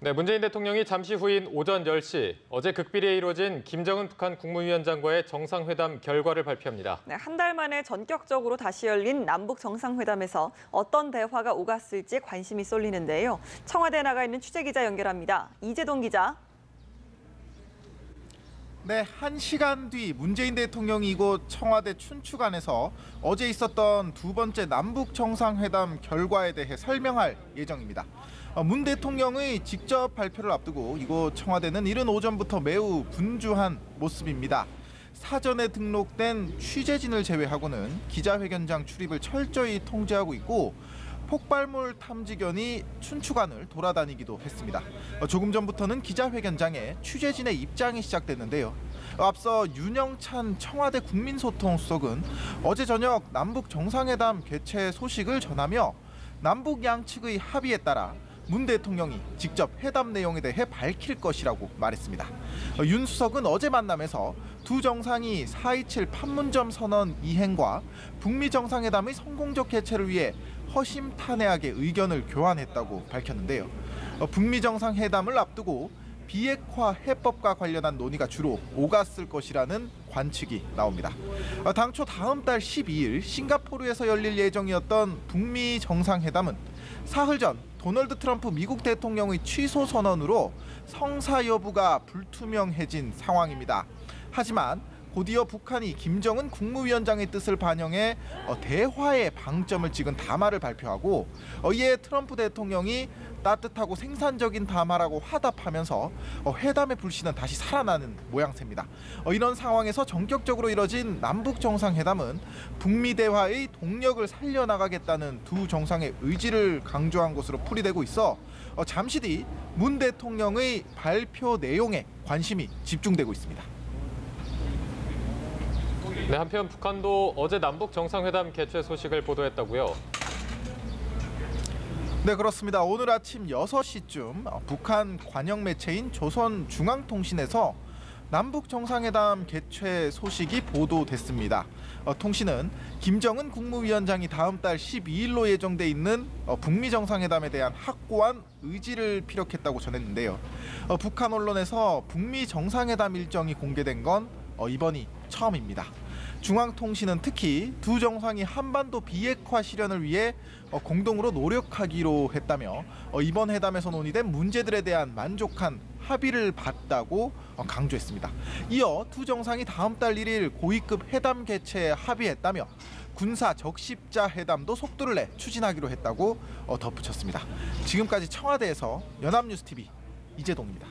네, 문재인 대통령이 잠시 후인 오전 10시 어제 극비리에 이루어진 김정은 북한 국무위원장과의 정상회담 결과를 발표합니다. 네, 한 달 만에 전격적으로 다시 열린 남북 정상회담에서 어떤 대화가 오갔을지 관심이 쏠리는데요. 청와대에 나가 있는 취재기자 연결합니다. 이재동 기자. 네, 1시간 뒤 문재인 대통령이 이곳 청와대 춘추관에서 어제 있었던 두 번째 남북 정상회담 결과에 대해 설명할 예정입니다. 문 대통령의 직접 발표를 앞두고 이곳 청와대는 이른 오전부터 매우 분주한 모습입니다. 사전에 등록된 취재진을 제외하고는 기자회견장 출입을 철저히 통제하고 있고 폭발물 탐지견이 춘추관을 돌아다니기도 했습니다. 조금 전부터는 기자회견장에 취재진의 입장이 시작됐는데요. 앞서 윤영찬 청와대 국민소통수석은 어제 저녁 남북 정상회담 개최 소식을 전하며 남북 양측의 합의에 따라 문 대통령이 직접 회담 내용에 대해 밝힐 것이라고 말했습니다. 윤 수석은 어제 만남에서 두 정상이 4.27 판문점 선언 이행과 북미 정상회담의 성공적 개최를 위해 허심탄회하게 의견을 교환했다고 밝혔는데요. 북미 정상회담을 앞두고 비핵화 해법과 관련한 논의가 주로 오갔을 것이라는 관측이 나옵니다. 당초 다음 달 12일 싱가포르에서 열릴 예정이었던 북미 정상회담은 사흘 전 도널드 트럼프 미국 대통령의 취소 선언으로 성사 여부가 불투명해진 상황입니다. 하지만 곧이어 북한이 김정은 국무위원장의 뜻을 반영해 대화의 방점을 찍은 담화를 발표하고 이에 트럼프 대통령이 따뜻하고 생산적인 담화라고 화답하면서 회담의 불씨는 다시 살아나는 모양새입니다. 이런 상황에서 전격적으로 이뤄진 남북 정상회담은 북미 대화의 동력을 살려나가겠다는 두 정상의 의지를 강조한 것으로 풀이되고 있어 잠시 뒤 문 대통령의 발표 내용에 관심이 집중되고 있습니다. 네, 한편 북한도 어제 남북 정상회담 개최 소식을 보도했다고요. 네, 그렇습니다. 오늘 아침 6시쯤 북한 관영 매체인 조선중앙통신에서 남북 정상회담 개최 소식이 보도됐습니다. 통신은 김정은 국무위원장이 다음 달 12일로 예정돼 있는 북미 정상회담에 대한 확고한 의지를 피력했다고 전했는데요. 북한 언론에서 북미 정상회담 일정이 공개된 건 이번이 처음입니다. 중앙통신은 특히 두 정상이 한반도 비핵화 실현을 위해 공동으로 노력하기로 했다며 이번 회담에서 논의된 문제들에 대한 만족한 합의를 봤다고 강조했습니다. 이어 두 정상이 다음 달 1일 고위급 회담 개최에 합의했다며 군사 적십자 회담도 속도를 내 추진하기로 했다고 덧붙였습니다. 지금까지 청와대에서 연합뉴스TV 이재동입니다.